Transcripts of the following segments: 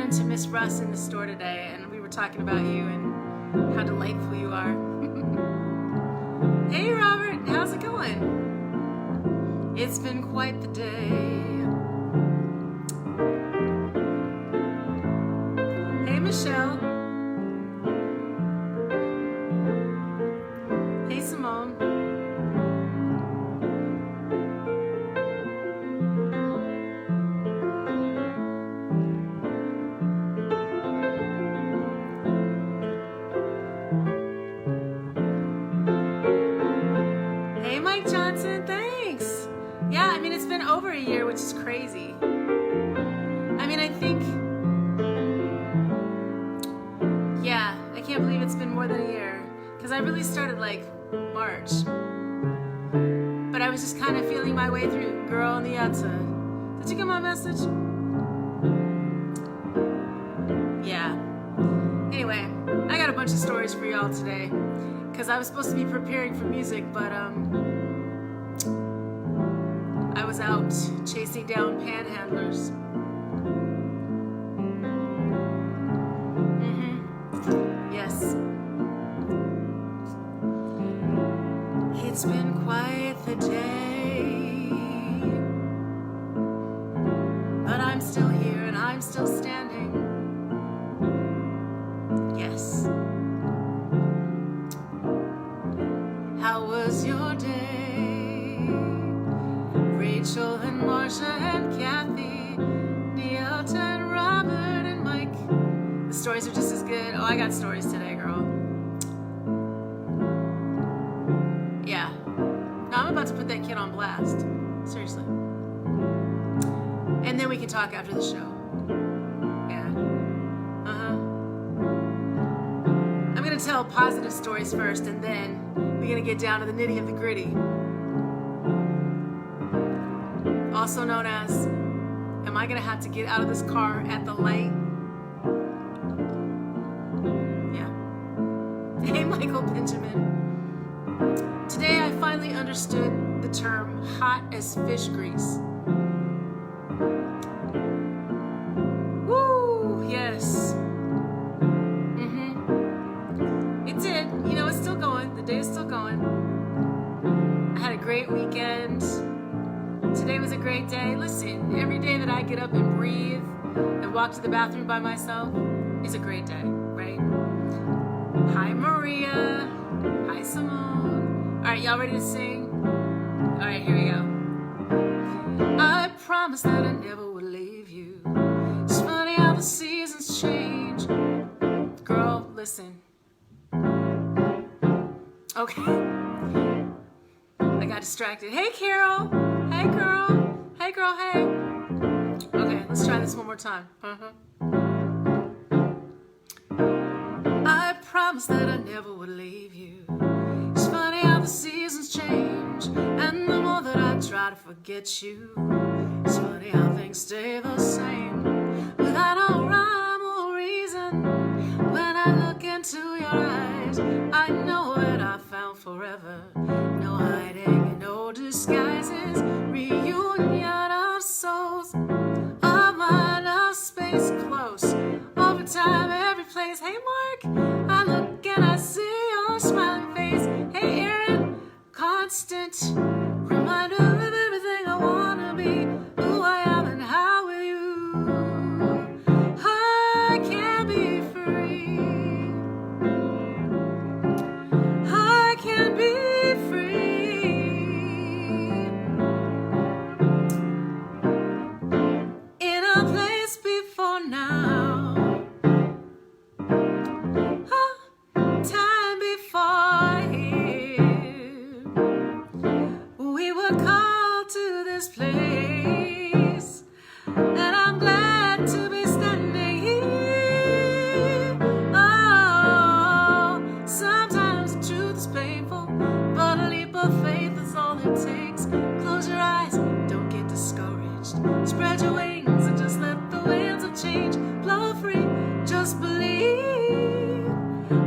into Miss Russ in the store today, and we were talking about you and how delightful you are. Hey Robert, how's it going? It's been quite the day. Hey Michelle. Hey Simone. Hey Mike Johnson, thanks. Yeah, I mean it's been over a year, which is crazy. I mean, I think, yeah, I can't believe it's been more than a year, because I really started like March, but I was just kind of feeling my way through. Girl on the outside, did you get my message? Yeah. Anyway, I got a bunch of stories for y'all today, because I was supposed to be preparing for music, but I was out chasing down panhandlers. Yes. It's been quite the day, but I'm still here and I'm still standing. Yes. How was your day? Rachel and Marsha and Kathy, Neota and Robert and Mike. The stories are just as good. Oh, I got stories today, girl. Yeah. No, I'm about to put that kid on blast. Seriously. And then we can talk after the show. Yeah. I'm gonna tell positive stories first, and then we're gonna get down to the nitty of the gritty. Also known as, am I gonna have to get out of this car at the light? Yeah. Hey, Michael Benjamin. Today I finally understood the term hot as fish grease. Woo, yes. It did. You know, it's still going. The day is still going. I had a great weekend. Today was a great day. Listen, every day that I get up and breathe and walk to the bathroom by myself is a great day, right? Hi, Maria. Hi, Simone. All right, y'all ready to sing? All right, here we go. I promise that I never would leave you. It's funny how the seasons change. Girl, listen. Okay. I got distracted. Hey, Carol. Hey, girl. Hey, girl, hey. Okay, let's try this one more time. I promise that I never would leave you. It's funny how the seasons change, and the more that I try to forget you, it's funny how things stay the same, without a rhyme or reason. When I look into your eyes, I know that I found forever. No hiding and no disguises. Reunion of souls, of mind, of space close. Over time, every place. Hey Mark, I look and I see your smiling face. Hey Aaron, constant reminder of everything I wanna be, who I am and how with you I can be free. I can be free. In a place before now, time before here, we were called to this place, and I'm glad to be standing here. Oh, sometimes the truth is painful, but a leap of faith is all it takes. Close your eyes, don't get discouraged. Spread your wings and just let the winds of change blow free. Just believe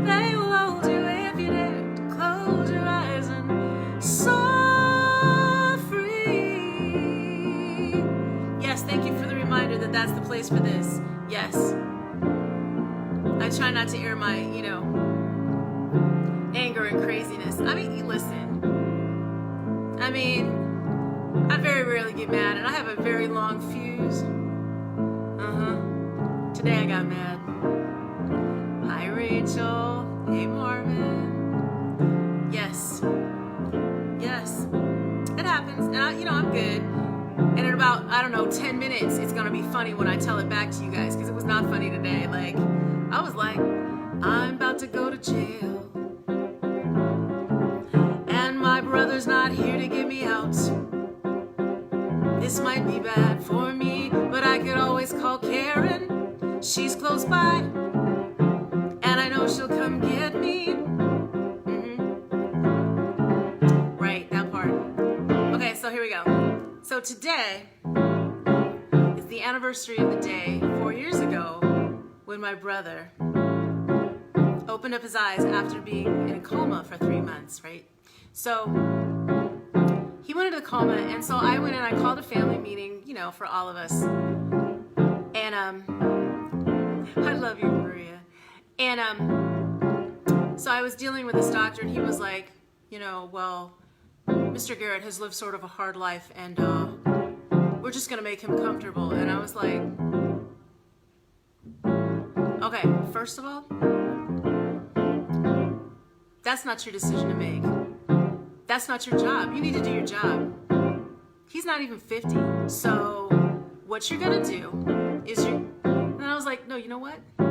they will hold you if you dare to close your eyes and soar free. Yes, thank you for the reminder that that's the place for this. Yes. not to air my, anger and craziness. I mean, listen. I mean, I very rarely get mad, and I have a very long fuse. Today I got mad. Hi, Rachel. Hey, Marvin. Yes. It happens, and I'm good. And in about, 10 minutes, it's gonna be funny when I tell it back to you guys, because it was not funny today. Like, I was like, I'm about to go to jail, and my brother's not here to get me out. This might be bad for me, but I could always call Karen. She's close by, and I know she'll come get me. Right, that part. Okay, so here we go. So today is the anniversary of the day 4 years ago when my brother opened up his eyes after being in a coma for 3 months, right? So he went into the coma, and so I went and I called a family meeting, for all of us. And I love you, Maria. And so I was dealing with this doctor, and he was like, well, Mr. Garrett has lived sort of a hard life, and we're just gonna make him comfortable. And I was like, okay, first of all, that's not your decision to make. That's not your job. You need to do your job. He's not even 50. So what you're gonna do is and I was like, no, you know what? I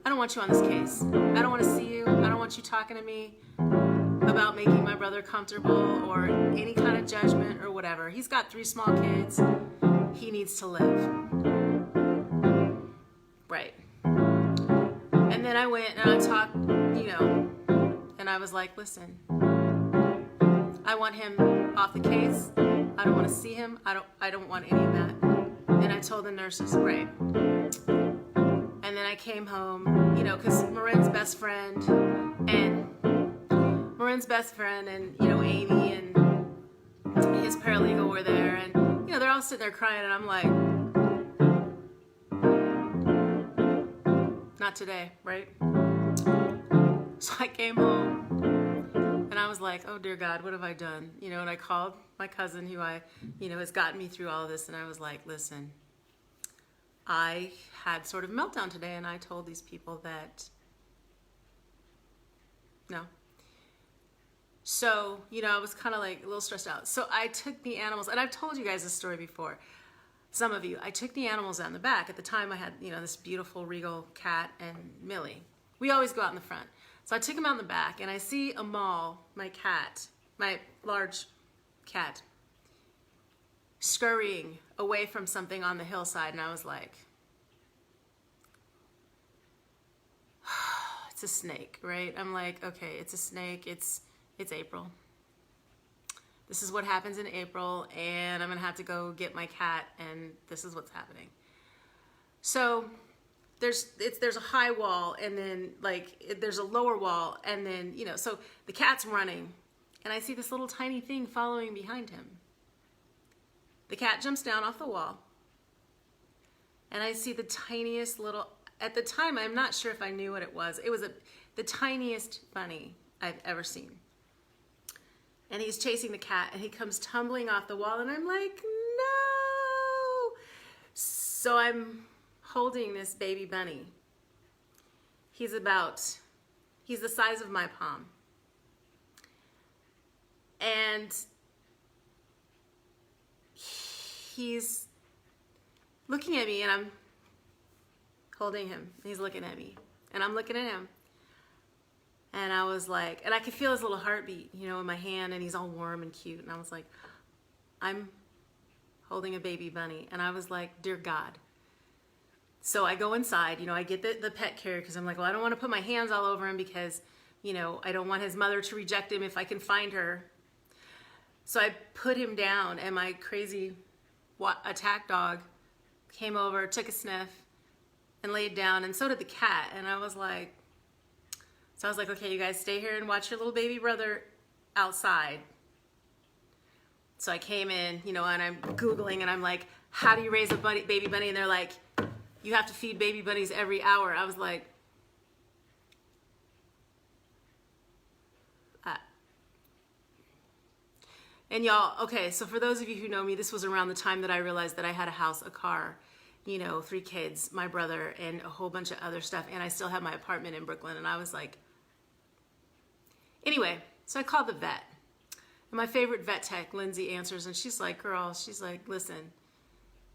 don't want you on this case. I don't want to see you. I don't want you talking to me about making my brother comfortable or any kind of judgment or whatever. He's got 3 small kids. He needs to live. Right. And then I went and I talked, and I was like, listen, I want him off the case. I don't want to see him. I don't want any of that. And I told the nurses, right. And then I came home, because Marin's best friend and Amy and his paralegal were there, and they're all sitting there crying, and I'm like, not today, right? So I came home, and I was like, oh dear God, what have I done? And I called my cousin, who has gotten me through all of this, and I was like, listen, I had sort of a meltdown today, and I told these people that no. So, I was kind of like a little stressed out. So I took the animals, and I've told you guys this story before. Some of you, I took the animals out in the back. At the time I had, this beautiful regal cat and Millie. We always go out in the front. So I took them out in the back, and I see Amal, my large cat, scurrying away from something on the hillside, and I was like, it's a snake, right? I'm like, okay, it's a snake, it's April. This is what happens in April, and I'm gonna have to go get my cat, and this is what's happening. So there's a high wall, and then there's a lower wall, and then so the cat's running, and I see this little tiny thing following behind him. The cat jumps down off the wall, and I see the tiniest little, at the time I'm not sure if I knew what it was. It was the tiniest bunny I've ever seen. And he's chasing the cat, and he comes tumbling off the wall, and I'm like, no! So I'm holding this baby bunny. He's the size of my palm. And he's looking at me, and I'm holding him. He's looking at me, and I'm looking at him. And I was like, and I could feel his little heartbeat, in my hand, and he's all warm and cute. And I was like, I'm holding a baby bunny. And I was like, dear God. So I go inside, I get the pet carrier, because I'm like, well, I don't want to put my hands all over him, because, I don't want his mother to reject him if I can find her. So I put him down, and my crazy attack dog came over, took a sniff, and laid down, and so did the cat. And I was like, okay, you guys stay here and watch your little baby brother outside. So I came in, and I'm Googling, and I'm like, how do you raise a baby bunny? And they're like, you have to feed baby bunnies every hour. I was like, And y'all, okay, so for those of you who know me, this was around the time that I realized that I had a house, a car, you know, 3 kids, my brother, and a whole bunch of other stuff. And I still have my apartment in Brooklyn. And I was like, anyway, so I called the vet. And my favorite vet tech, Lindsay, answers. And she's like, girl, she's like, listen.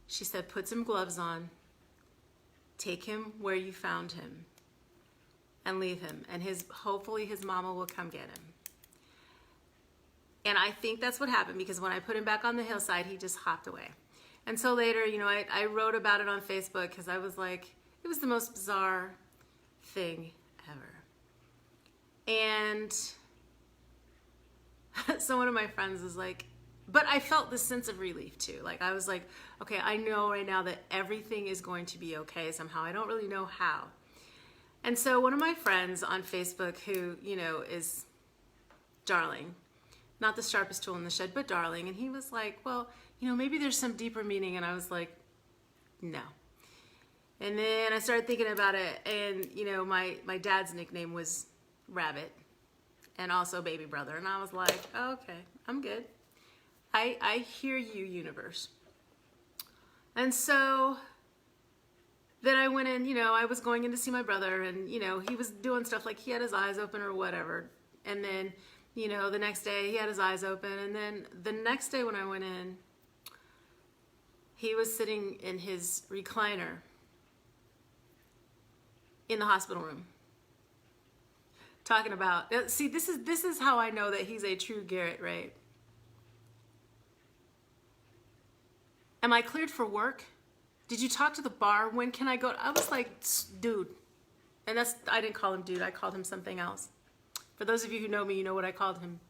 She said, put some gloves on. Take him where you found him. And leave him. And hopefully his mama will come get him. And I think that's what happened, because when I put him back on the hillside, he just hopped away. And so later, you know, I wrote about it on Facebook because I was like, it was the most bizarre thing ever. And so one of my friends was like, but I felt this sense of relief too. Like I was like, okay, I know right now that everything is going to be okay somehow. I don't really know how. And so one of my friends on Facebook who, you know, is darling, not the sharpest tool in the shed, but darling. And he was like, well, you know, maybe there's some deeper meaning. And I was like, no. And then I started thinking about it. And, you know, my dad's nickname was Rabbit and also Baby Brother. And I was like, oh, okay, I'm good. I hear you, universe. And so then I went in, you know, I was going in to see my brother and, you know, he was doing stuff like he had his eyes open or whatever. And then, you know, the next day he had his eyes open. And then the next day when I went in, he was sitting in his recliner in the hospital room. Talking about, see, this is how I know that he's a true Garrett, right? Am I cleared for work? Did you talk to the bar? When can I go? I was like, dude. And I didn't call him dude, I called him something else. For those of you who know me, you know what I called him.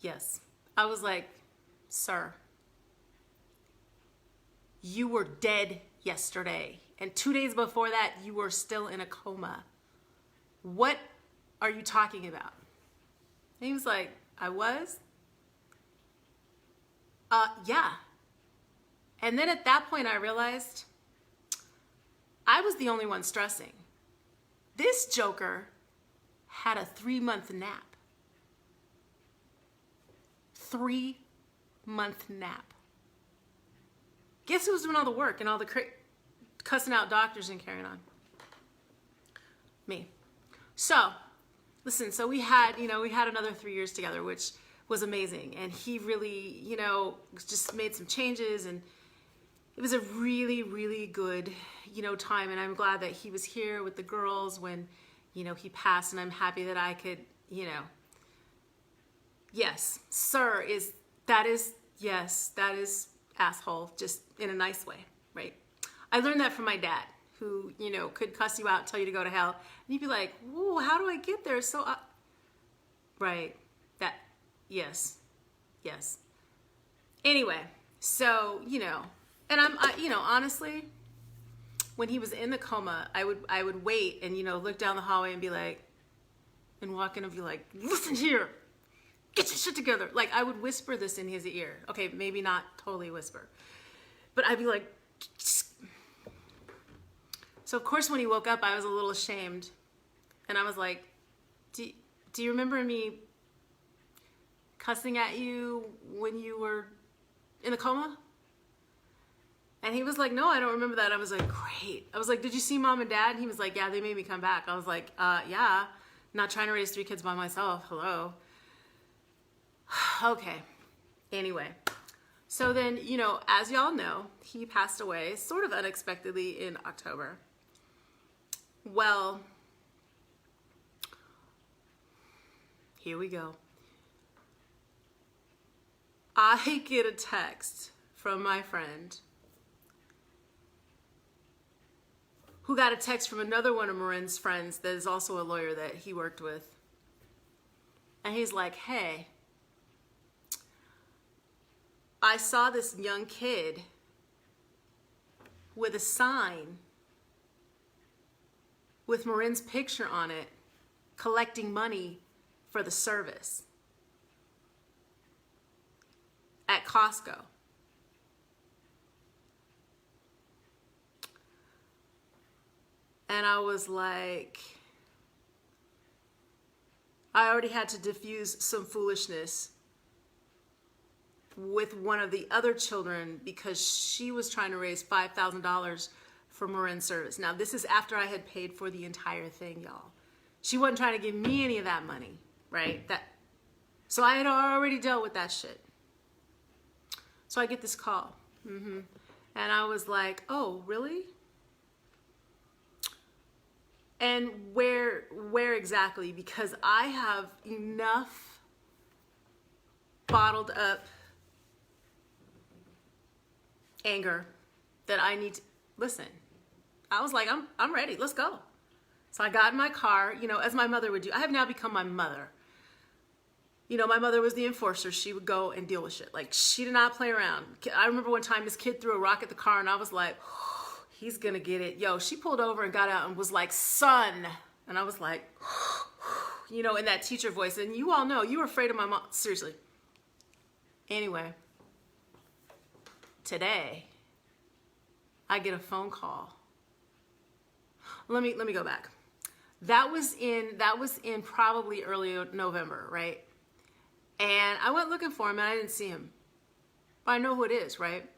Yes. I was like, sir, you were dead yesterday. And 2 days before that, you were still in a coma. What are you talking about? And he was like, I was? Yeah. And then at that point, I realized I was the only one stressing. This joker had a 3-month nap. 3-month nap. Guess who was doing all the work and all the cussing out doctors and carrying on? Me. So, listen, so we had another 3 years together, which was amazing. And he really, you know, just made some changes, and it was a really, really good, you know, time. And I'm glad that he was here with the girls when, you know, he passed, and I'm happy that I could, you know, yes, sir that is asshole, just in a nice way, right? I learned that from my dad, who, you know, could cuss you out, tell you to go to hell. And you'd be like, whoa, how do I get there? So, right, that, yes. Anyway, so, you know, and you know, honestly, when he was in the coma, I would wait and, you know, look down the hallway and be like, and walk in and be like, listen here, get your shit together. Like, I would whisper this in his ear. Okay, maybe not totally whisper, but I'd be like, so of course when he woke up, I was a little ashamed. And I was like, do you remember me cussing at you when you were in a coma? And he was like, no, I don't remember that. I was like, great. I was like, did you see mom and dad? And he was like, yeah, they made me come back. I was like, yeah, not trying to raise 3 kids by myself. Hello. Okay. Anyway. So then, you know, as y'all know, he passed away sort of unexpectedly in October. Well, here we go. I get a text from my friend who got a text from another one of Marin's friends that is also a lawyer that he worked with. And he's like, hey, I saw this young kid with a sign with Marin's picture on it, collecting money for the service at Costco. And I was like, I already had to diffuse some foolishness with one of the other children because she was trying to raise $5,000 for Marin service. Now, this is after I had paid for the entire thing, y'all. She wasn't trying to give me any of that money, right? So I had already dealt with that shit. So I get this call. And I was like, oh, really? And where exactly? Because I have enough bottled up anger that I need to listen. I was like, I'm ready. Let's go. So I got in my car, you know, as my mother would do. I have now become my mother. You know, my mother was the enforcer. She would go and deal with shit. Like, she did not play around. I remember one time this kid threw a rock at the car and I was like, oh, he's gonna get it. Yo, she pulled over and got out and was like, son. And I was like, you know, in that teacher voice. And you all know, you were afraid of my mom. Seriously. Anyway, today, I get a phone call. Let me go back. That was in probably early November, right? And I went looking for him and I didn't see him. But I know who it is, right?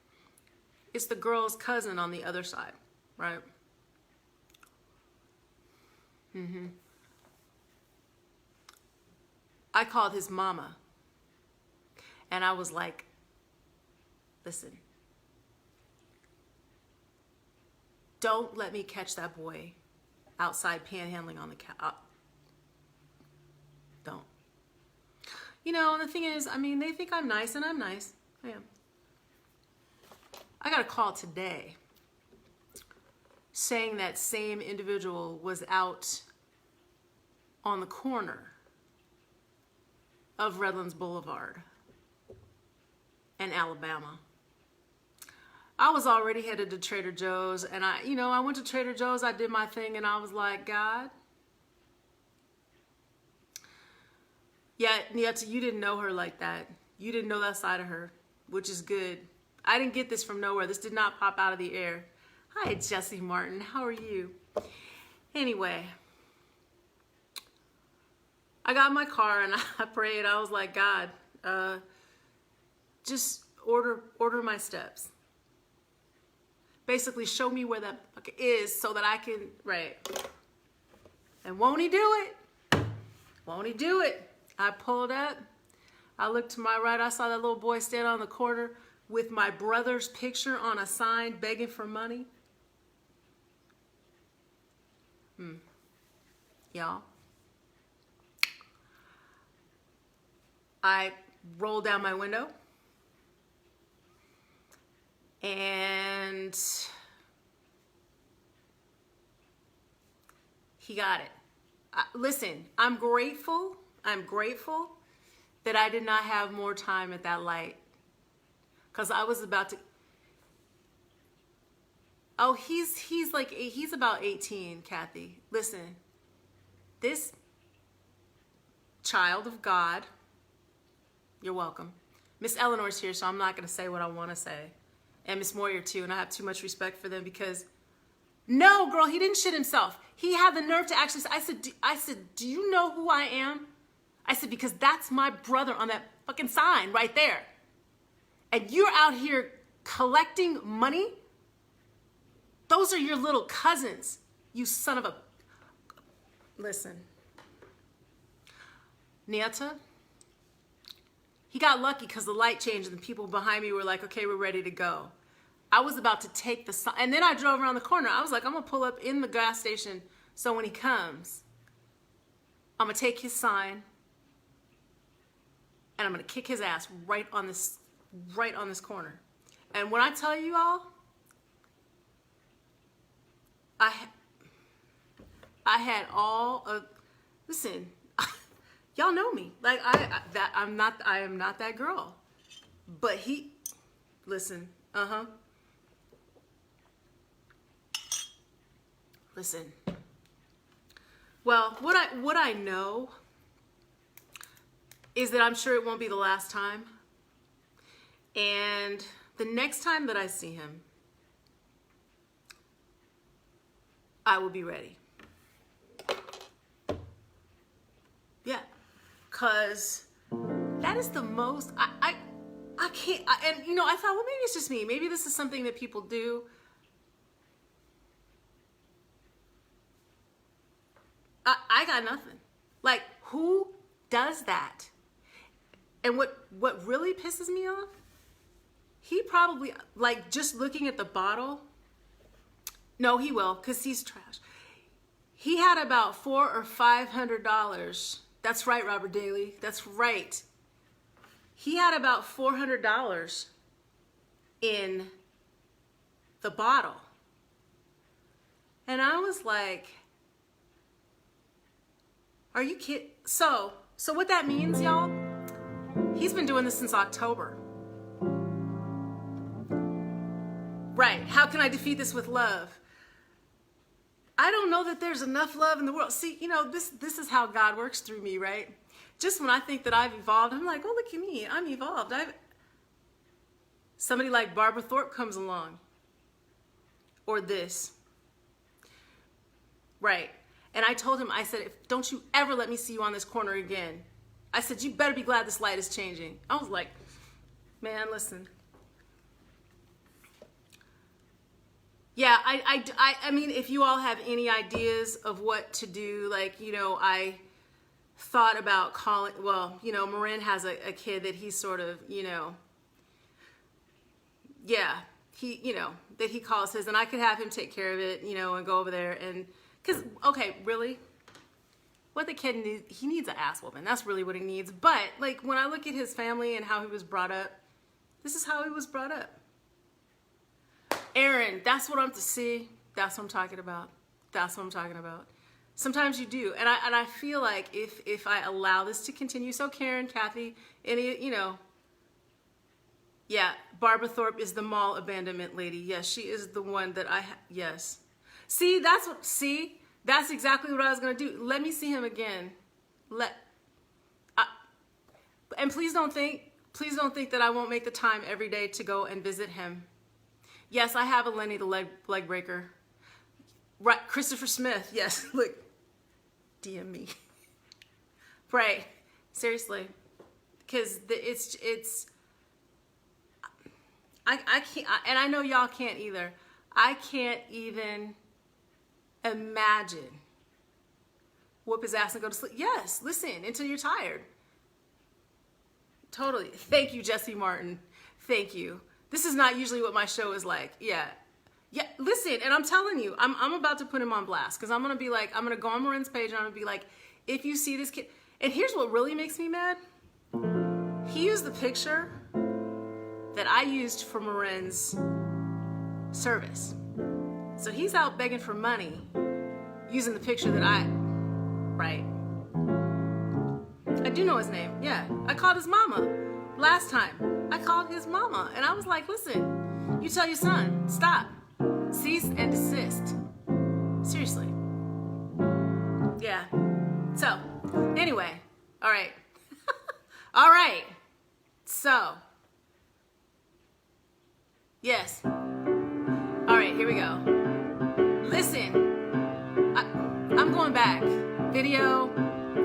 It's the girl's cousin on the other side, right? I called his mama. And I was like, listen, don't let me catch that boy outside panhandling on the couch. Don't. You know, and the thing is, I mean, they think I'm nice, and I'm nice. I am. I got a call today saying that same individual was out on the corner of Redlands Boulevard and Alabama. I was already headed to Trader Joe's, and I went to Trader Joe's, I did my thing, and I was like, God, yet you didn't know her like that. You didn't know that side of her, which is good. I didn't get this from nowhere. This did not pop out of the air. Hi, Jesse Martin. How are you? Anyway, I got in my car and I prayed. I was like, God, just order my steps. Basically, show me where that is so that I can, right. And won't he do it? Won't he do it? I pulled up. I looked to my right. I saw that little boy stand on the corner with my brother's picture on a sign begging for money. Y'all. I rolled down my window and he got it. Listen, I'm grateful that I did not have more time at that light, because I was about to. Oh, he's about 18, Kathy. Listen, this child of God, you're welcome. Miss Eleanor's here, so I'm not going to say what I want to say. And Miss Moyer, too, and I have too much respect for them because, no, girl, he didn't shit himself. He had the nerve to actually say, I said, do you know who I am? I said, because that's my brother on that fucking sign right there. And you're out here collecting money? Those are your little cousins, you son of a... Listen. Nieta, he got lucky because the light changed and the people behind me were like, okay, we're ready to go. I was about to take the sign. And then I drove around the corner. I was like, I'm going to pull up in the gas station so when he comes, I'm going to take his sign and I'm going to kick his ass right on this corner. And when I tell you all, I had all of, listen, y'all know me. Like I am not that girl. But he, listen, listen. Well, what I know is that I'm sure it won't be the last time. And the next time that I see him, I will be ready. Yeah, because that is the most, I can't, and you know, I thought, well, maybe it's just me. Maybe this is something that people do. I got nothing. Like, who does that? And what really pisses me off, he probably, like, just looking at the bottle, no, he will, because he's trash. He had about $400 or $500. That's right, Robert Daly. That's right. He had about $400 in the bottle. And I was like, are you kidding? So what that means, y'all, he's been doing this since October. Right. How can I defeat this with love? I don't know that there's enough love in the world. See, you know, this is how God works through me, right? Just when I think that I've evolved, I'm like, oh, look at me. I'm evolved. Somebody like Barbara Thorpe comes along. Or this. Right. And I told him, I said, don't you ever let me see you on this corner again. I said, you better be glad this light is changing. I was like, man, listen. Yeah, I mean, if you all have any ideas of what to do, like, you know, I thought about calling, well, you know, Marin has a kid that he's sort of, you know, yeah, he, you know, that he calls his, and I could have him take care of it, you know, and go over there and, because, okay, really, what the kid needs, he needs an ass whooping. That's really what he needs. But, like, when I look at his family and how he was brought up, this is how he was brought up. Aaron, that's what I'm to see. That's what I'm talking about. That's what I'm talking about. Sometimes you do. And I feel like if I allow this to continue, so Karen, Kathy, any, you know, yeah, Barbara Thorpe is the mall abandonment lady. Yes, she is the one that yes. See, that's exactly what I was going to do. Let me see him again. And please don't think that I won't make the time every day to go and visit him. Yes, I have a Lenny the leg breaker. Right, Christopher Smith. Yes, look, DM me. Right, seriously, because it's. I can't, and I know y'all can't either. I can't even imagine. Whoop his ass and go to sleep. Yes, listen until you're tired. Totally. Thank you, Jesse Martin. Thank you. This is not usually what my show is like. Yeah. Yeah, listen, and I'm telling you, I'm about to put him on blast because I'm going to be like, I'm going to go on Marin's page and I'm going to be like, if you see this kid, and here's what really makes me mad. He used the picture that I used for Marin's service. So he's out begging for money using the picture that right. I do know his name, yeah. I called his mama last time. I called his mama and I was like, listen, you tell your son, stop, cease and desist. Seriously. Yeah. So, anyway, all right. All right. So, yes. All right, here we go. Listen, I'm going back. Video,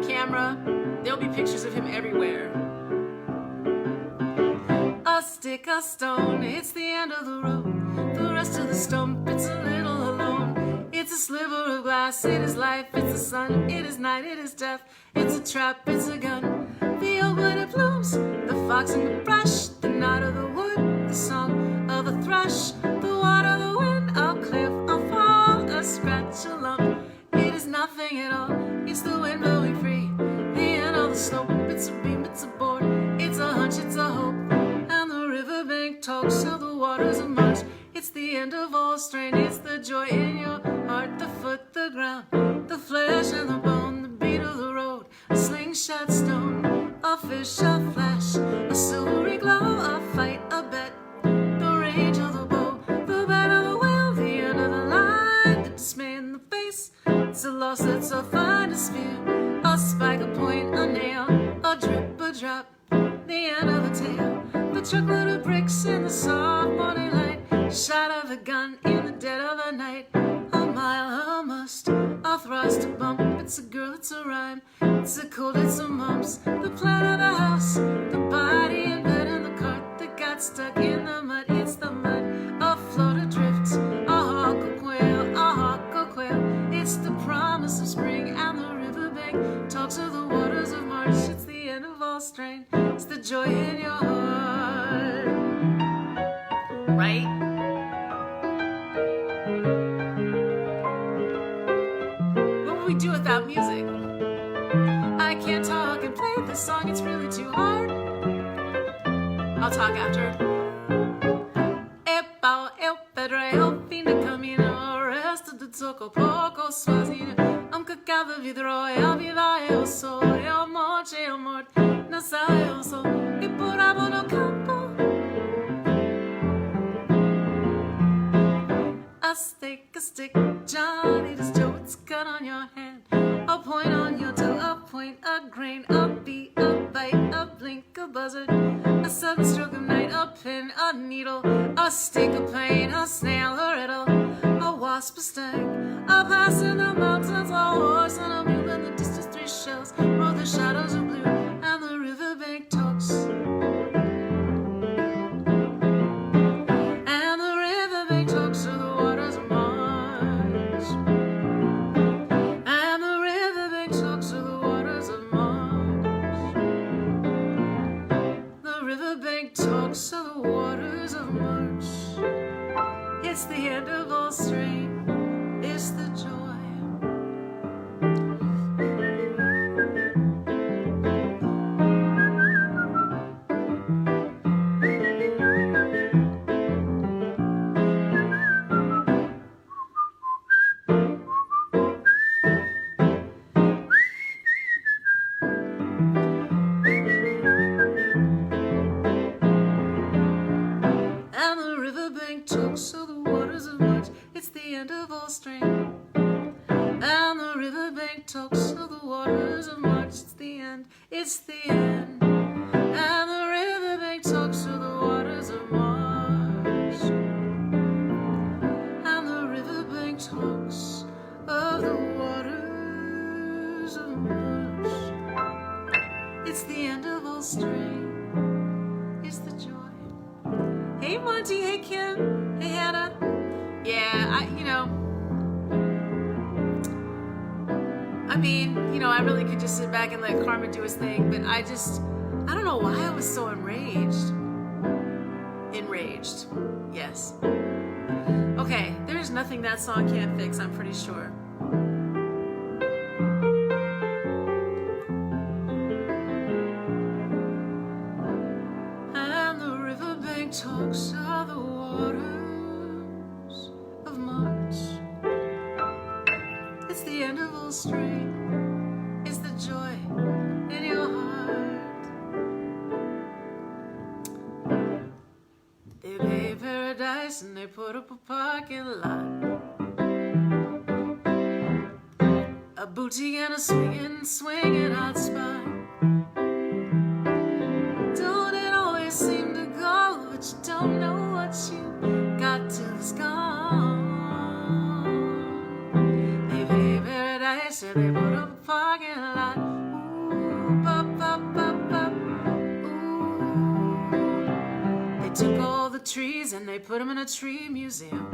camera, there'll be pictures of him everywhere. A stick, a stone, it's the end of the road. The rest of the stump, it's a little alone. It's a sliver of glass, it is life, it's the sun, it is night, it is death. It's a trap, it's a gun. The oak when it blooms, the fox in the brush, the knot of the wood, the song of the thrush, the water, the wind, a cliff, a fall, a scratch, a lump. It is nothing at all, it's the wind blowing free. The end of the slope, it's a beam, it's a board, it's a hunch, it's a hope. Riverbank talks of the waters of March. It's the end of all strain. It's the joy in your heart, the foot, the ground, the flesh and the bone, the beat of the road, a slingshot stone, a fish, a flash, a silvery glow, a fight, a bet, the range of the bow, the bed of the whale, the end of the line, the dismay in the face. It's a loss that's a fine dispute, a spike, a point, a nail, a drip, a drop, the end of the tail. The truckload of bricks in the soft morning light, shot of a gun in the dead of the night. A mile, a must, a thrust, a bump. It's a girl, it's a rhyme, it's a cold, it's a mumps. The plan of the house, the body in bed and the cart that right? What would we do without music? I can't talk and play this song, it's really too hard. I'll talk after. Epao, eu pedrei, eu fim de caminho, o resto de toco pouco sozinho. Cada vidro, eu viva, eu sou, eu morte, nessa eu sou, e por amor no campo. A stick, Johnny, just Joe, it's cut on your hand. A point on your toe, a point, a grain, a beat, a bite, a blink, a buzzard, a sudden stroke of night, a pin, a needle, a stick, a pain, a snail, a riddle, a wasp, a sting, a pass in the mountains, a horse and a mule, and the distance 3 shells, roll the shadows of blue, and the riverbank talks. And the riverbank talks to the waters of March. And the riverbank talks to the waters of March. The riverbank talks to the waters of March. It's the end of all strain, it's the joy. And the riverbank talks to the waters of March. It's the end of all strain. And the riverbank talks to the waters of March. It's the end, it's the end. And the riverbank talks to the waters of March. And the riverbank talks of the waters of March. It's the end of all strain. It's the joy. Hey Monty, hey Kim, hey Hannah. Yeah, I really could just sit back and let Carmen do his thing, but I don't know why I was so enraged. Enraged, yes. Okay, there's nothing that song can't fix, I'm pretty sure. And the riverbank talks of the waters of March. It's the end of all strain. It's the joy in your heart. They pay paradise and they put up a parking lot. A boutique and a swinging hot spot. Don't it always seem to go, but you don't know what you got till it's gone. They pay paradise and they put up a parking lot. Ooh, pop, pop, pop, pop. Ooh. They took all the trees and they put them in a tree museum.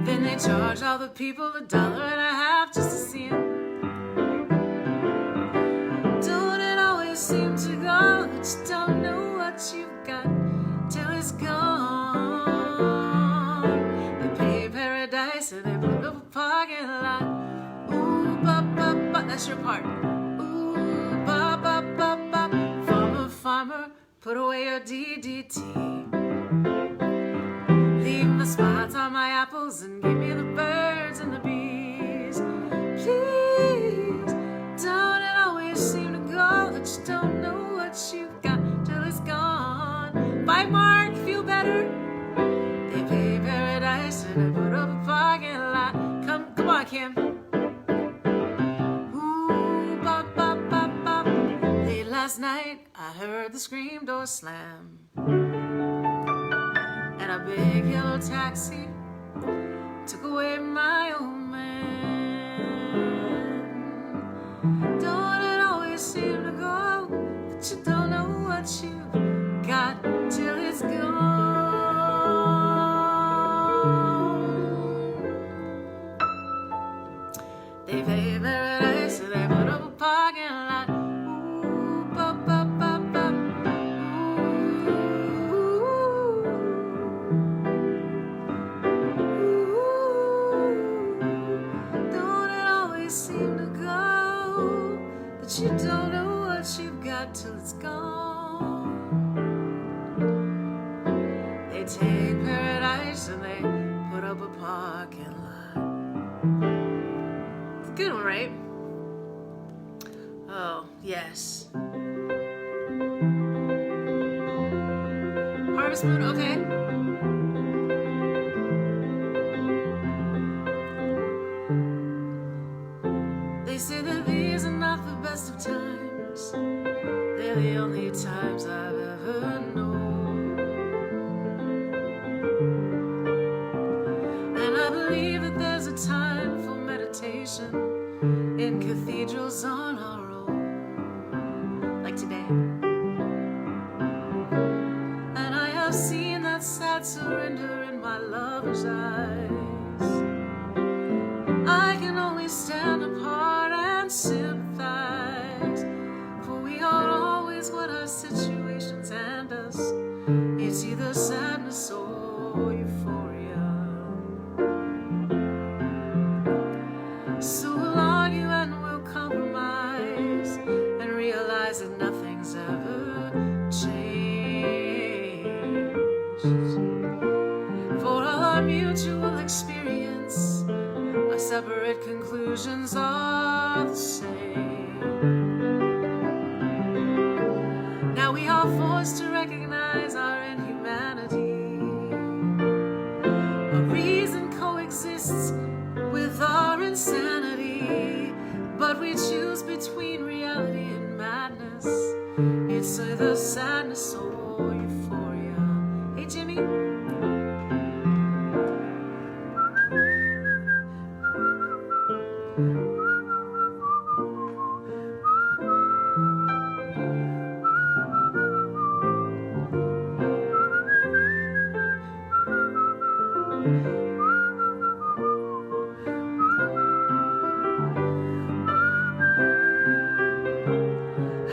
Then they charge all the people $1.50 just to see them. Don't it always seem to go, but you don't know what you've got till it's gone. They pay paradise and they put up a parking lot. Ooh, ba, ba, ba, that's your part. Ooh, ba, ba, ba, ba. Farmer, farmer, put away your DDT. Leave the spots on my apples and give me the birds and the bees. Please, don't it always seem to go, but you don't know what you've got till it's gone. Bye, Mark, feel better? They pay paradise and they put up a parking lot. Come on, Kim. Ooh, bop, bop, bop, bop. Late last night, I heard the screen door slam. And a big yellow taxi took away my old man. Don't it always seem to go, but you don't know what you've got till it's gone. They pay paradise and they put up a parking lot. Ooh, ba, ba, ba, ba. Ooh. take paradise and they put up a parking lot. It's a good one, right? Oh, yes. Harvest Moon, okay. They say that these are not the best of times. They're the only times I've ever known. And I believe that there's a time for meditation in cathedrals on our own, like today. And I have seen that sad surrender in my lover's eyes. I can only stand apart and sympathize, for we are always what our situations hand us. It's either sadness or euphoria. So we'll argue and we'll compromise and realize that nothing's ever changed. For our mutual experience, our separate conclusions are the same. Now we are forced to recognize our inhumanity. A reason coexists with our insanity, but we choose between reality and madness. It's either sadness or euphoria. Hey, Jimmy.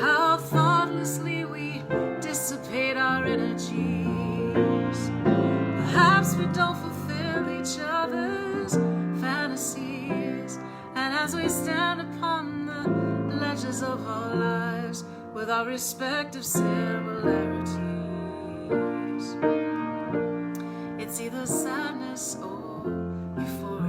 How thoughtlessly we dissipate our energies. Perhaps we don't fulfill each other's fantasies. And as we stand upon the ledges of our lives with our respective similarities, it's either sadness or euphoria.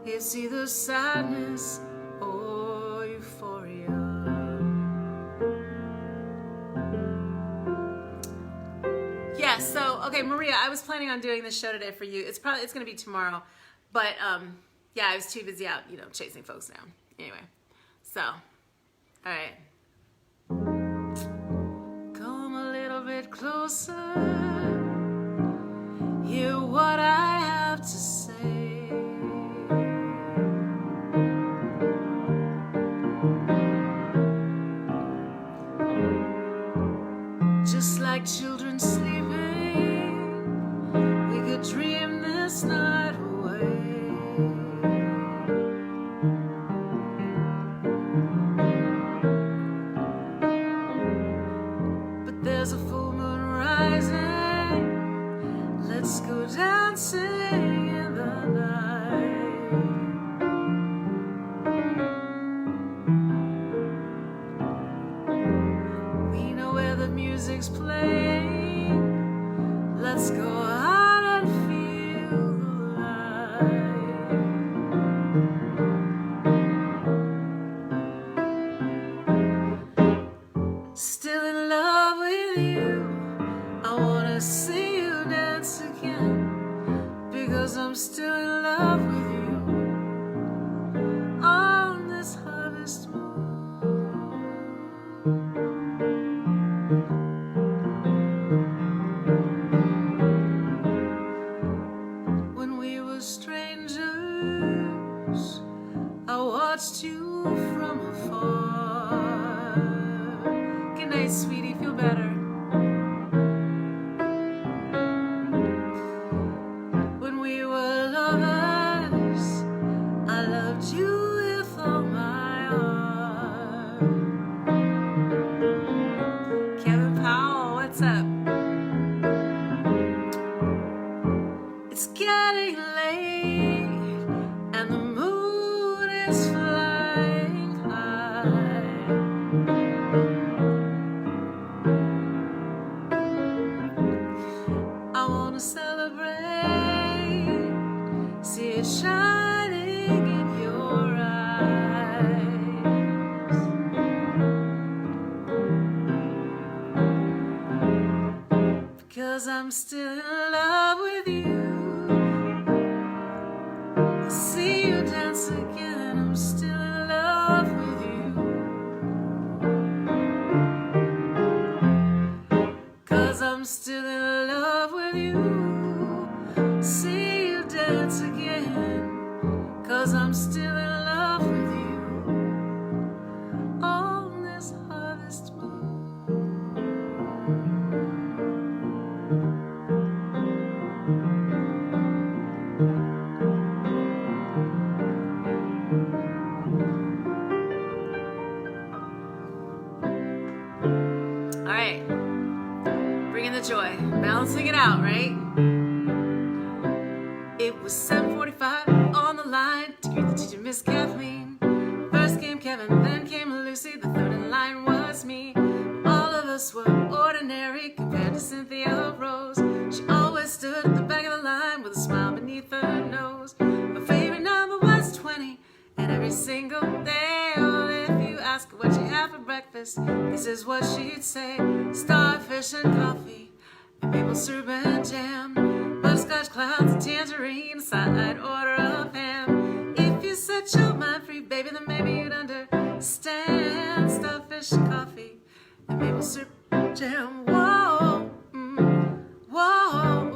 It's either sadness or euphoria. Yeah, so okay, Maria, I was planning on doing this show today for you. It's gonna be tomorrow, but yeah, I was too busy out, chasing folks down. Anyway, so all right, come a little bit closer. Hear what I have to say. Just like children sleeping, we could dream this night away. But there's a full moon rising. Let's go dancing in the night. We know where the music's playing. Let's go out and feel the light. Still in love with you. I wanna see you dance again, because I'm still in love with you on this harvest moon. When we were strangers, I watched you from afar. Good night, sweetie, feel better. When we were lovers, I loved you with all my heart. Kevin Powell. 'cause I'm still in love with you. I see you dance again, I'm still in love with you. 'Cause I'm still in love with you. See you dance again, 'cause I'm still in love with you. On this harvest moon. All right, bringing the joy, balancing it out, right? It was 7:45 on the line to greet the teacher, Miss Kathleen. First came Kevin, then came Lucy. The third in line was me. All of us were ordinary compared to Cynthia Rose. She always stood at the back of the line with a smile beneath her nose. Her favorite number was 20, and every single day, well, if you ask her what she had for breakfast, this is what she'd say: starfish and coffee, and maple syrup and jam, butterscotch clouds and tangerine, side order of ham. If you set your mind free, baby, then maybe you'd understand. Starfish and coffee and maple syrup and jam. Whoa, whoa,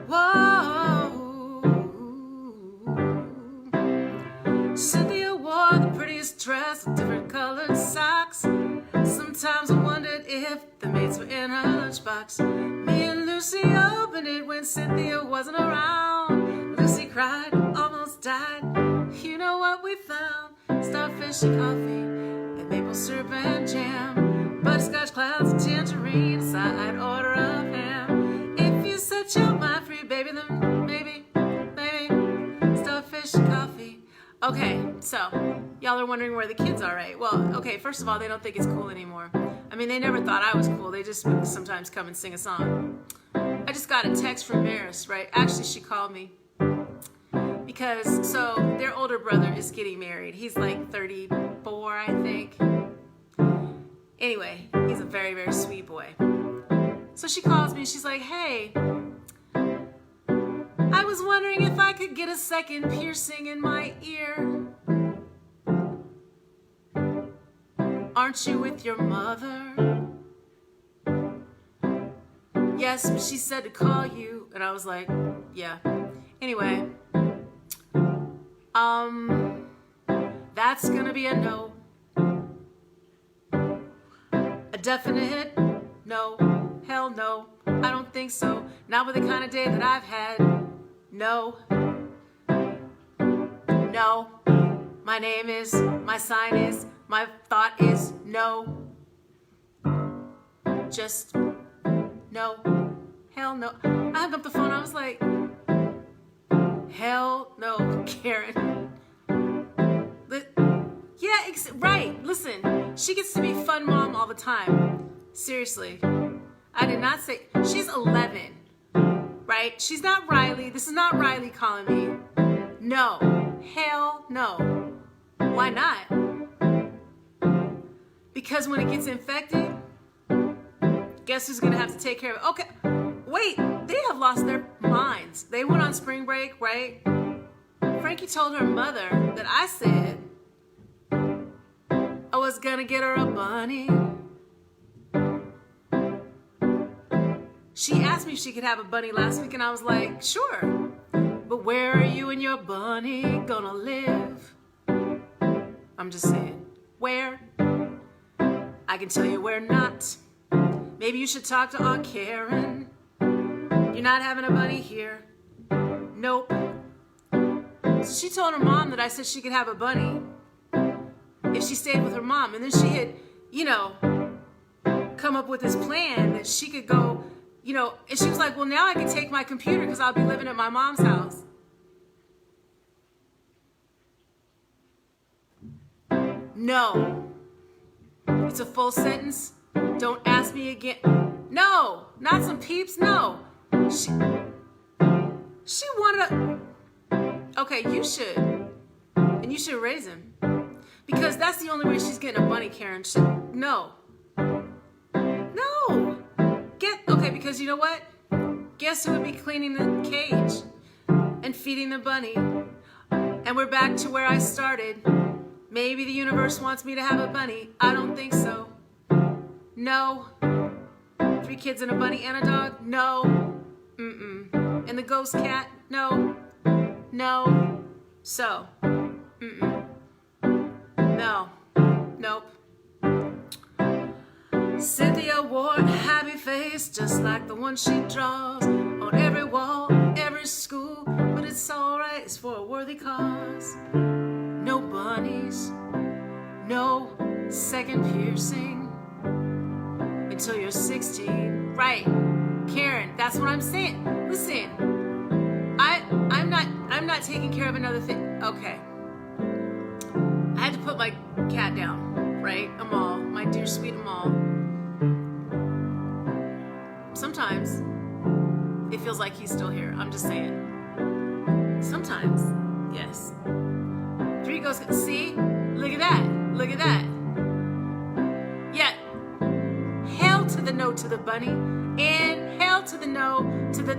whoa. Cynthia wore the prettiest dress with different colored socks. Sometimes I wondered if the mates were in her lunchbox. Me and Lucy opened it when Cynthia wasn't around. Lucy cried, almost died. You know what we found? Starfish and coffee and maple syrup and jam, butterscotch clouds and tangerine, side order of ham. If you set your mind free, baby, then maybe, starfish and coffee. Okay, so y'all are wondering where the kids are, right? Well, okay, first of all, they don't think it's cool anymore. I mean, they never thought I was cool. They just would sometimes come and sing a song. I just got a text from Maris, right? Actually, she called me because, so their older brother is getting married. He's like 34, I think. Anyway, he's a very, very sweet boy. So she calls me and she's like, hey, I was wondering if I could get a second piercing in my ear. Aren't you with your mother? Yes, but she said to call you. And I was like, yeah. Anyway, that's gonna be a no. A definite no. Hell no. I don't think so. Not with the kind of day that I've had. No. No. My name is, my sign is, my thought is no. Just no. Hell no. I hung up the phone. I was like, hell no, Karen. Yeah, right. Listen, she gets to be fun mom all the time. Seriously. I did not say, she's 11, right? She's not Riley. This is not Riley calling me. No. Hell no. Why not? Because when it gets infected, guess who's gonna have to take care of it? Okay, wait, they have lost their minds. They went on spring break, right? Frankie told her mother that I said I was gonna get her a bunny. She asked me if she could have a bunny last week, and I was like, sure. But where are you and your bunny gonna live? I'm just saying, where? I can tell you where not. Maybe you should talk to Aunt Karen. You're not having a bunny here. Nope. So she told her mom that I said she could have a bunny if she stayed with her mom. And then she had, come up with this plan that she could go, and she was like, well, now I can take my computer because I'll be living at my mom's house. No. It's a full sentence. Don't ask me again. No, not some peeps. No. She wanted to. Okay, you should. And you should raise him. Because that's the only way she's getting a bunny, Karen. No. No. Okay, because you know what? Guess who would be cleaning the cage and feeding the bunny? And we're back to where I started. Maybe the universe wants me to have a bunny. I don't think so. No. 3 kids and a bunny and a dog? No. Mm-mm. And the ghost cat? No. No. So. Mm-mm. No. Nope. Cynthia wore a happy face just like the one she draws on every wall, every school. But it's alright, it's for a worthy cause. No bunnies, no second piercing until you're 16. Right, Karen, that's what I'm saying. Listen, I'm not taking care of another thing. Okay. I had to put my cat down, right? Amal, my dear sweet Amal. Sometimes it feels like he's still here. I'm just saying. Sometimes, yes. 3 goes, see? Look at that. Look at that. Yeah. Hell to the no to the bunny, and hell to the no to the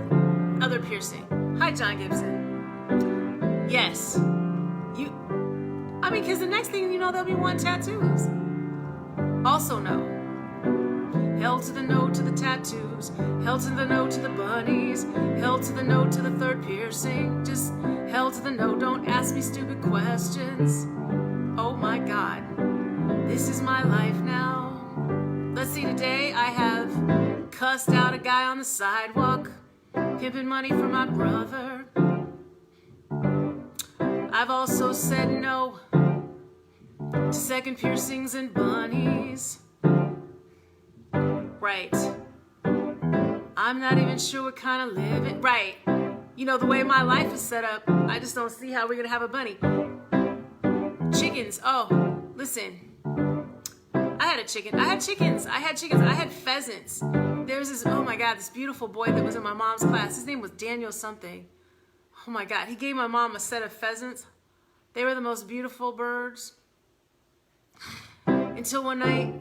other piercing. Hi, John Gibson. Yes. Because the next thing you know, they'll be wanting tattoos. Also no. Hell to the no to the tattoos. Hell to the no to the bunnies. Hell to the no to the 3rd piercing. Just hell to the no. Don't ask me stupid questions. Oh my God. This is my life now. Let's see, today I have cussed out a guy on the sidewalk, pimping money for my brother. I've also said no to second piercings and bunnies. Right. I'm not even sure what kind of living. Right. You know, the way my life is set up, I just don't see how we're going to have a bunny. Chickens. Oh, listen. I had a chicken. I had chickens. I had chickens. I had pheasants. There's this, oh my God, this beautiful boy that was in my mom's class. His name was Daniel something. Oh my God. He gave my mom a set of pheasants. They were the most beautiful birds. Until one night,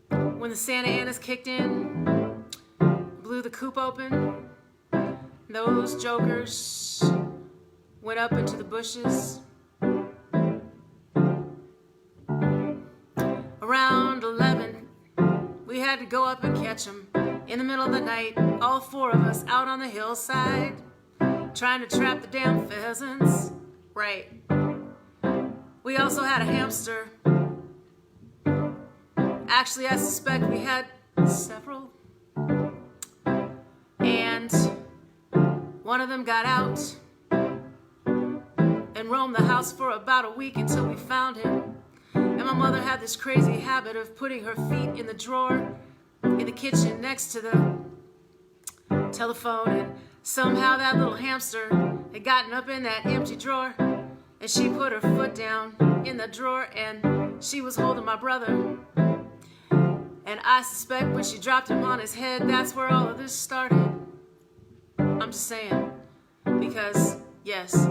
when the Santa Anas kicked in, blew the coop open, those jokers went up into the bushes. Around 11, we had to go up and catch them. In the middle of the night, all 4 of us out on the hillside, trying to trap the damn pheasants. Right. We also had a hamster. Actually, I suspect we had several. And one of them got out and roamed the house for about a week until we found him. And my mother had this crazy habit of putting her feet in the drawer in the kitchen next to the telephone. And somehow that little hamster had gotten up in that empty drawer. And she put her foot down in the drawer and she was holding my brother. And I suspect when she dropped him on his head, that's where all of this started. I'm just saying. Because, yes.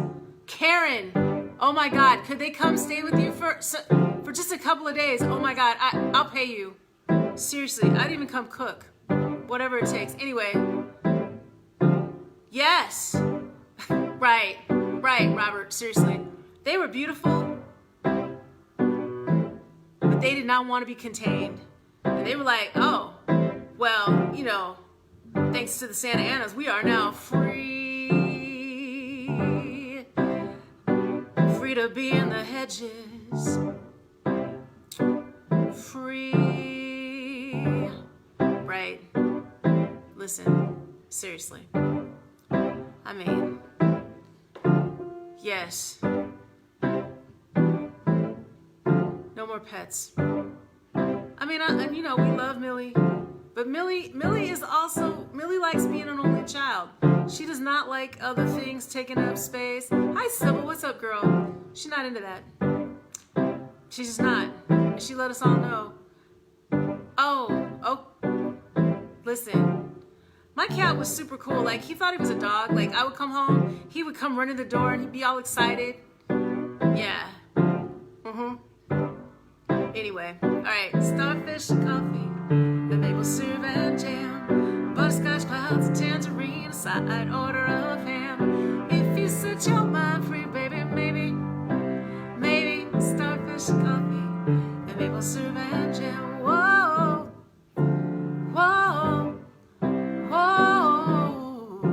Karen, oh my God, could they come stay with you for just a couple of days? Oh my God, I'll pay you. Seriously, I'd even come cook. Whatever it takes. Anyway. Yes. Right, Robert, seriously. They were beautiful, but they did not want to be contained. And they were like, oh, well, you know, thanks to the Santa Anas, we are now free. Free to be in the hedges. Free. Right. Listen, seriously. I mean, yes. No more pets. I mean, you know, we love Millie, but Millie likes being an only child. She does not like other things taking up space. Hi, Sybil, what's up, girl? She's not into that. She's just not. And she let us all know. Oh, listen. My cat was super cool. Like, he thought he was a dog. Like, I would come home, he would come running the door, and he'd be all excited. Yeah. Anyway, all right. Starfish and coffee, the maple syrup and jam, butterscotch side order of ham. If you set your mind free, baby, maybe starfish coffee and maple syrup and jam. Whoa, whoa, whoa.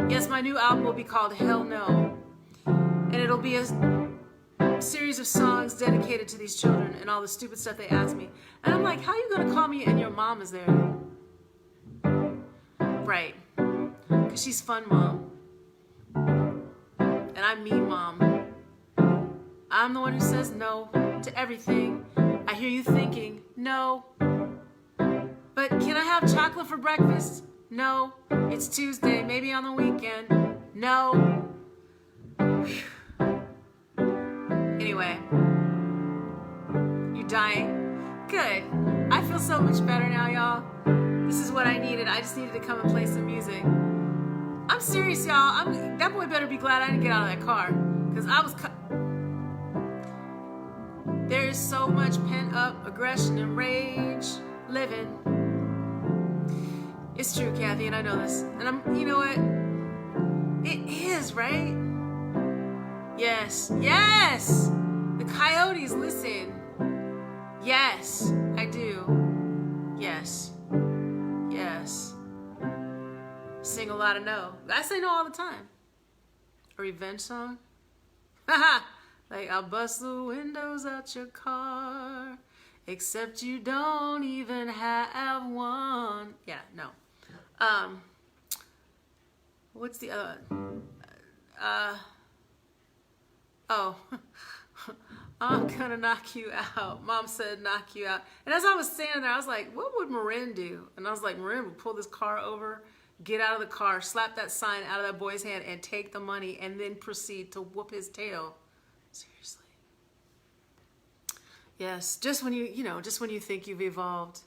Yes, my new album will be called Hell No, and it'll be a series of songs dedicated to these children and all the stupid stuff they ask me. And I'm like, how are you gonna call me and your mom is there? Right, because she's fun mom and I'm mean mom. I'm the one who says no to everything. I hear you thinking, no, but can I have chocolate for breakfast? No. It's Tuesday, maybe on the weekend. No. Anyway, you dying? Good. I feel so much better now, y'all. This is what I needed. I just needed to come and play some music. I'm serious, y'all. That boy better be glad I didn't get out of that car, because I was there is so much pent-up aggression and rage living. It's true, Kathy, and I know this. And you know what? It is, right? Yes. Yes! The coyotes listen. Yes, I do. Yes. Yes. Sing a lot of no. I say no all the time. A revenge song? Haha! Like, I'll bust the windows out your car, except you don't even have one. Yeah, no. What's the other? Oh, I'm gonna knock you out. Mom said knock you out. And as I was standing there, I was like, what would Marin do? And I was like, Marin would pull this car over, get out of the car, slap that sign out of that boy's hand, and take the money, and then proceed to whoop his tail. Seriously. Yes, just when just when you think you've evolved.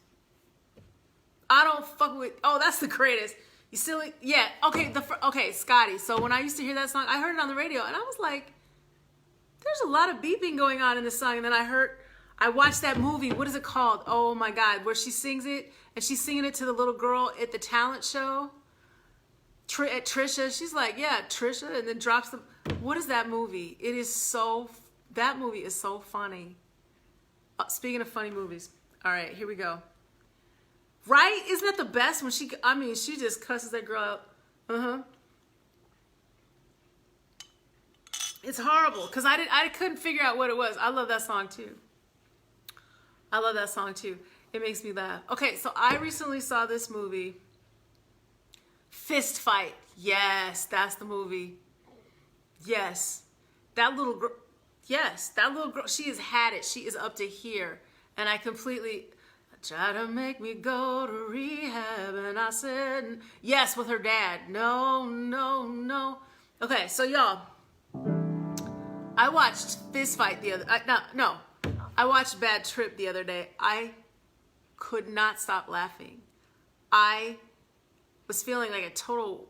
I don't fuck with, oh, that's the greatest. You silly, yeah, okay, okay, Scotty. So when I used to hear that song, I heard it on the radio, and I was like, there's a lot of beeping going on in this song. And then I watched that movie, what is it called? Oh my God, where she sings it, and she's singing it to the little girl at the talent show. At Trisha, she's like, yeah, Trisha, and then drops the, what is that movie? It is so, that movie is so funny. Speaking of funny movies, all right, here we go. Right? Isn't that the best when she just cusses that girl out. It's horrible, because I couldn't figure out what it was. I love that song too. I love that song too. It makes me laugh. Okay, so I recently saw this movie, Fist Fight. Yes, that's the movie. Yes. That little girl, yes, that little girl, she has had it. She is up to here. And I completely, tried to make me go to rehab, and I said, yes, with her dad. No, no, no. Okay, so y'all, I watched Fist Fight the other, I watched Bad Trip the other day. I could not stop laughing. I was feeling like a total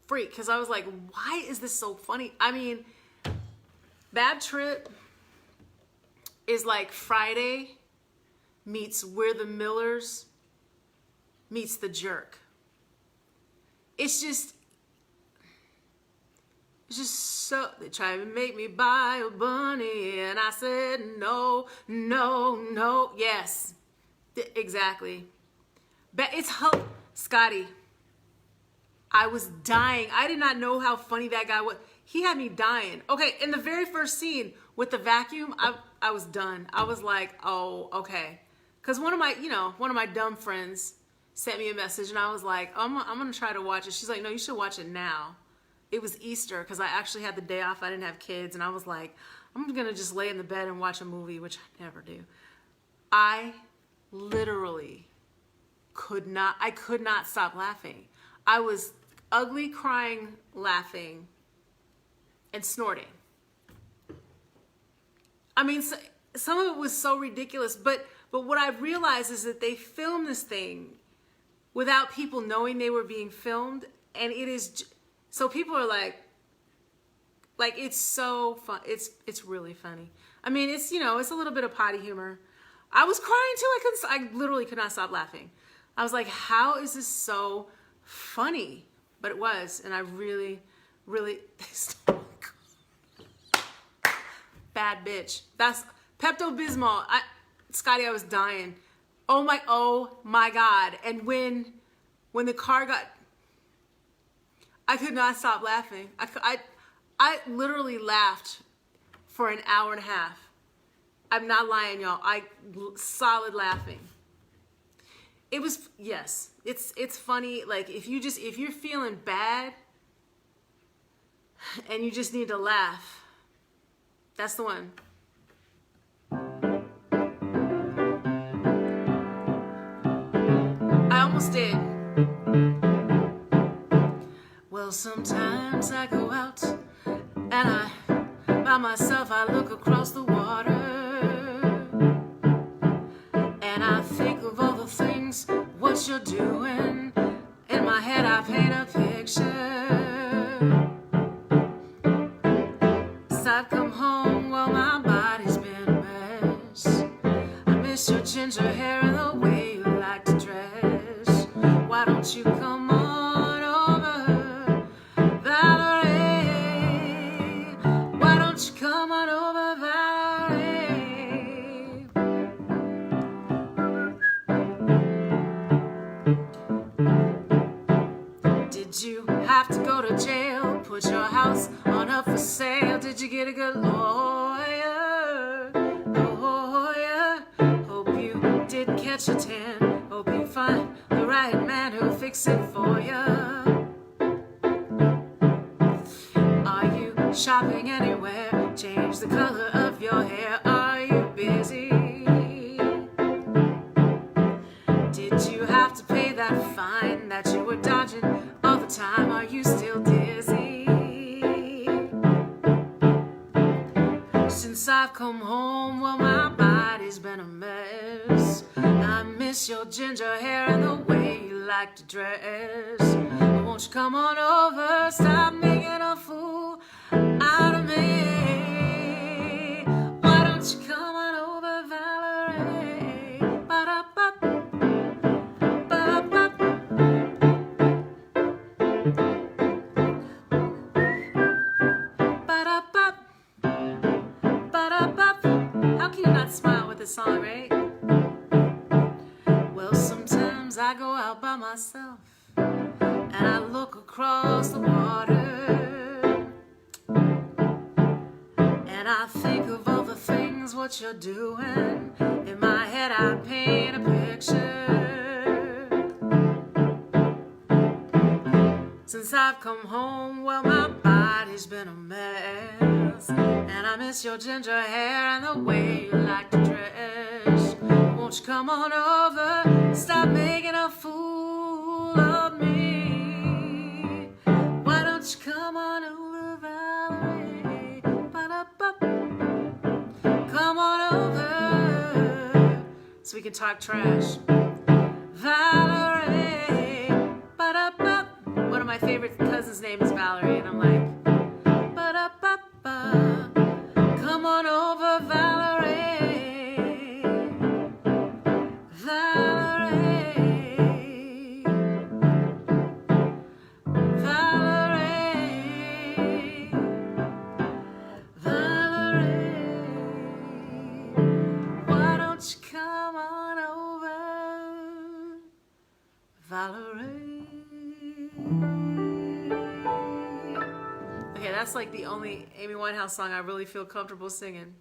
freak, because I was like, why is this so funny? I mean, Bad Trip is like Friday meets We're the Millers meets The Jerk. It's just so, they tried to make me buy a bunny, and I said no, no, no. Yes, exactly. But it's Scotty, I was dying. I did not know how funny that guy was. He had me dying. Okay, in the very first scene with the vacuum, I was done. I was like, oh, okay. Because one of my dumb friends sent me a message, and I was like, I'm going to try to watch it. She's like, no, you should watch it now. It was Easter, because I actually had the day off. I didn't have kids, and I was like, I'm going to just lay in the bed and watch a movie, which I never do. I literally could not stop laughing. I was ugly crying, laughing, and snorting. I mean, some of it was so ridiculous, but what I realized is that they filmed this thing without people knowing they were being filmed, and it is, so people are like it's so fun. It's really funny. I mean, it's, it's a little bit of potty humor. I was crying too. I literally could not stop laughing. I was like, how is this so funny? But it was, and I really, really, bad bitch. That's Pepto-Bismol. Scotty, I was dying. Oh my God. And when the car got, I could not stop laughing. I literally laughed for an hour and a half. I'm not lying, y'all. Solid laughing. It was, yes, it's funny. Like if you're feeling bad and you just need to laugh, that's the one. I almost did. Well, sometimes I go out and by myself I look across the water and I think of all the things what you're doing. In my head I paint a picture. So I've come home, well my body's been a mess. I miss your ginger hair and the way you like to dress. Why don't you come on over, Valerie? Why don't you come on over, Valerie? Did you have to go to jail? Put your house on up for sale? Did you get a good lawyer? Lawyer? Hope you didn't catch a tan. Hope you find the right man who'll fix it for you. Are you shopping anywhere? Change the color of your hair. Are you busy? Did you have to pay that fine that you were dodging all the time? Are you still dizzy? Since I've come home, well my body's been a mess. I miss your ginger hair and the way you like to dress. Won't you come on over, stop making a fool out of me? Why don't you come on over, Valerie? Ba-da-ba. How can you not smile with this song, right? Well, sometimes I go out by myself and I look across the water and I think of all the things what you're doing. In my head I paint a picture. Since I've come home, well my body's been a mess. And I miss your ginger hair and the way you like to dress. Won't you come on over, stop making a fool of me? Why don't you come on over, Valerie? Ba-da-ba. Come on over so we can talk trash. Valerie. Ba-da-ba. One of my favorite cousins' name is Valerie, and I'm like, ba-da-ba-ba. Come on over, Valerie. Valerie. Valerie. Valerie. Why don't you come on over, Valerie? Okay, that's like the only Amy Winehouse song I really feel comfortable singing.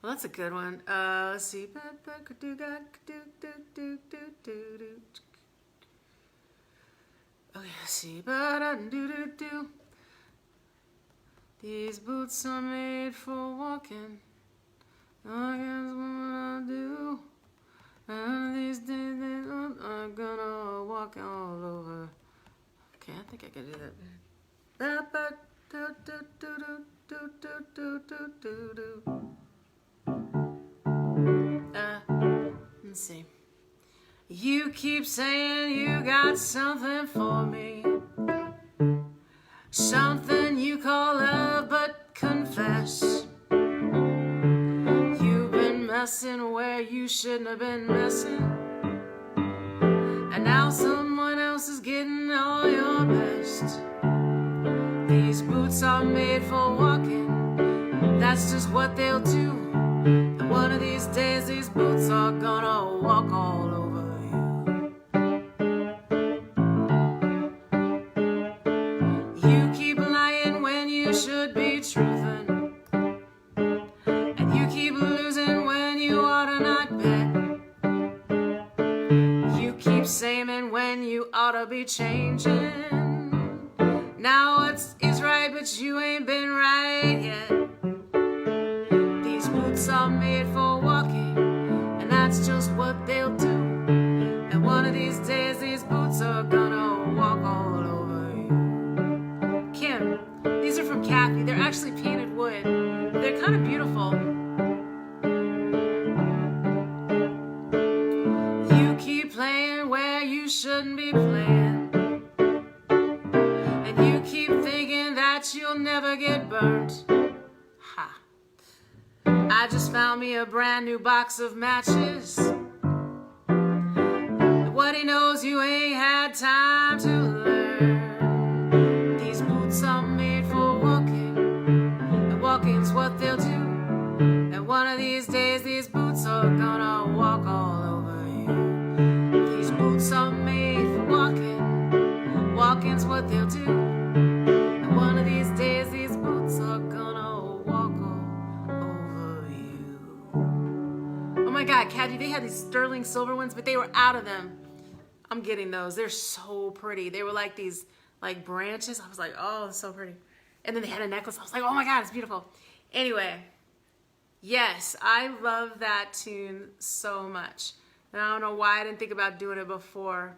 Well, that's a good one. Let's see. Okay, let's see. These boots are made for walking. I guess what I do. And these days I'm gonna walk all over. Okay, I think I can do that. Let's see. You keep saying you got something for me, something you call love, but confess you've been messing where you shouldn't have been messing, and now someone else is getting all your boots are made for walking. That's just what they'll do. And one of these days these boots are gonna walk all over you. You keep lying when you should be truthing, and you keep losing when you ought to not bet. You keep saying when you ought to be changing. Now what's is right, but you ain't been right yet. These boots are made for walking, and that's just what they'll do. And one of these days these boots are gonna walk all over you. Kim, these are from Kathy. They're actually painted wood. They're kind of beautiful. You keep playing where you shouldn't be playing, and you keep thinking that you'll never get burnt. Ha. I just found me a brand new box of matches. What he knows you ain't had time to learn. These boots are made for walking, and walking's what they'll do. And one of these days these boots are gonna walk all over you. These boots are made for walking, walking's what they'll do. And one of these days these boots are gonna walk all over you. Oh my God, Caddy, they had these sterling silver ones, but they were out of them. I'm getting those. They're so pretty. They were like these like branches. I was like, oh, it's so pretty. And then they had a necklace. I was like, oh my God, it's beautiful. Anyway, yes, I love that tune so much. And I don't know why I didn't think about doing it before.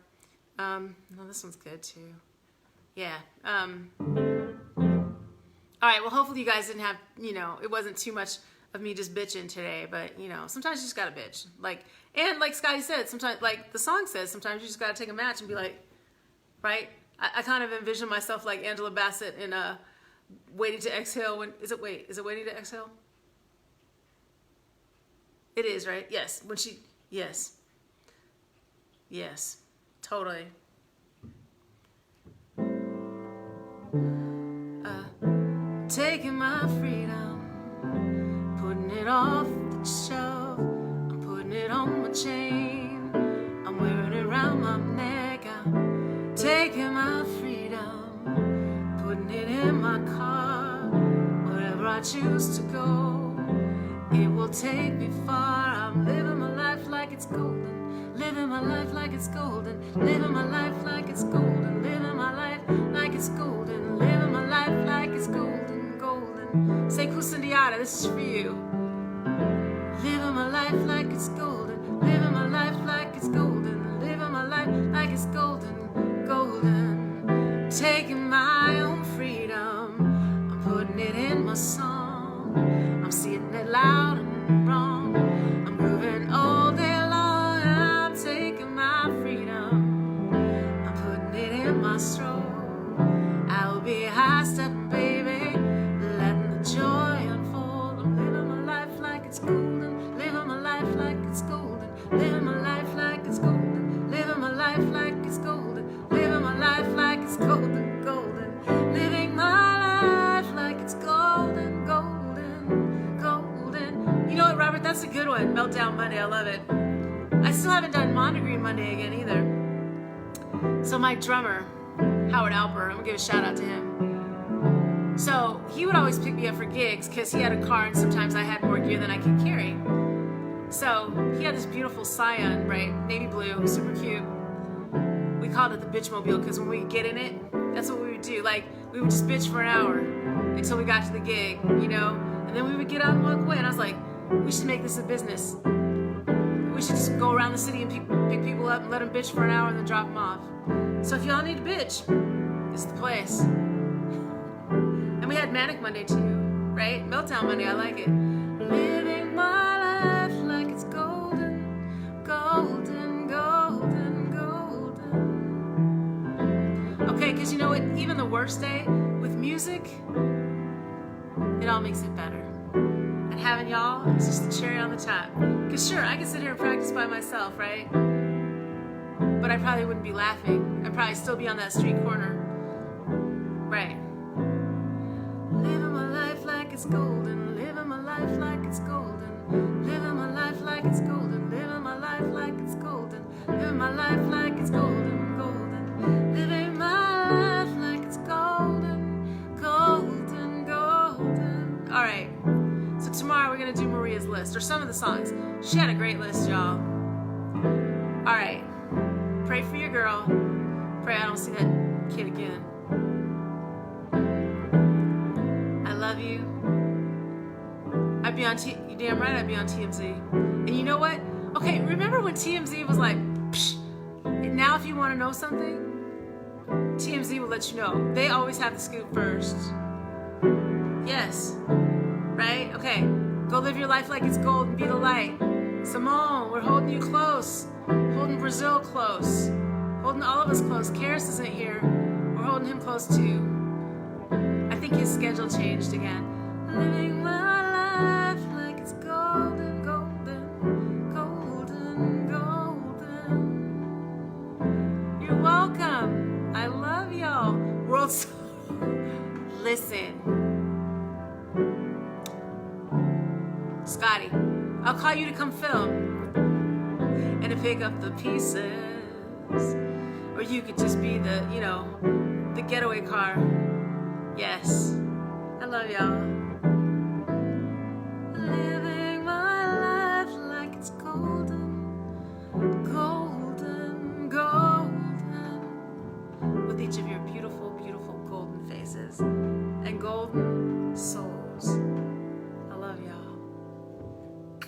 No, this one's good too. Yeah. All right, well, hopefully you guys didn't have, it wasn't too much of me just bitching today, but sometimes you just gotta bitch. And like Scotty said, sometimes, like the song says, sometimes you just gotta take a match and be like, right? I kind of envision myself like Angela Bassett in Waiting to Exhale. Is it Waiting to Exhale? It is, right? Yes. Yes, totally. Taking my freedom, putting it off the shelf, I'm putting it on my chain, I'm wearing it around my neck. I'm taking my freedom, putting it in my car, wherever I choose to go, it will take me far. I'm living my life like it's golden, living my life like it's golden, living my life like it's golden, living my life like it's golden, living my life like it's golden, golden. Say Kusandiata, this is for you. Living my life like it's golden, living my life like it's golden, living my life like it's golden, golden. Taking my own freedom, I'm putting it in my song, I'm seeing it loud and wrong, I'm moving all day long, I'm taking my freedom, I'm putting it in my stroll, I'll be high stepping, baby, letting the joy unfold. I'm living my life like it's golden, living my life like it's golden, living my life like it's golden, living my life like it's golden, living my life like it's golden, golden, living my life like it's golden, golden, golden. You know what, Robert? That's a good one. Meltdown Monday. I love it. I still haven't done Mondegreen Monday again either. So my drummer, Howard Alper, I'm gonna give a shout out to him. So he would always pick me up for gigs because he had a car and sometimes I had more gear than I could carry. So he had this beautiful Scion, right? Navy blue, super cute. We called it the bitch mobile because when we would get in it, that's what we would do. Like, we would just bitch for an hour until we got to the gig, and then we would get out and walk away. And I was like, we should make this a business. We should just go around the city and pick people up and let them bitch for an hour and then drop them off. So if y'all need to bitch, this is the place. And we had Manic Monday too, right? Meltdown Monday, I like it. Living my life like it's golden, golden, golden, golden. Okay, because you know what? Even the worst day with music, it all makes it better. And having y'all is just the cherry on the top. Because sure, I can sit here and practice by myself, right? But I probably wouldn't be laughing. I'd probably still be on that street corner. Right. it's golden, living my life like it's golden, living my life like it's golden, living my life like it's golden, living my life like it's golden, golden, living my life like it's golden, golden, golden. All right, so tomorrow we're gonna do Maria's list, or some of the songs. She had a great list, y'all. All right, pray for your girl. Pray I don't see that kid again. I love you. I'd be on you damn right I'd be on TMZ. And you know what? Okay, remember when TMZ was like, psh, and now if you want to know something, TMZ will let you know. They always have the scoop first. Yes. Right? Okay. Go live your life like it's gold and be the light. Simone, we're holding you close. Holding Brazil close. Holding all of us close. Karis isn't here. We're holding him close too. I think his schedule changed again. Living my life like it's golden, golden, golden, golden. You're welcome. I love y'all. World Listen. Scotty, I'll call you to come film and to pick up the pieces. Or you could just be the, you know, the getaway car. Yes. I love y'all. Living my life like it's golden, golden, golden. With each of your beautiful, beautiful golden faces and golden souls. I love y'all.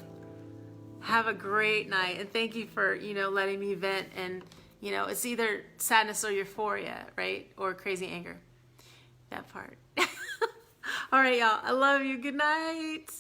Have a great night. And thank you for, you know, letting me vent. And, you know, it's either sadness or euphoria, right? Or crazy anger. That part. All right, y'all. I love you. Good night.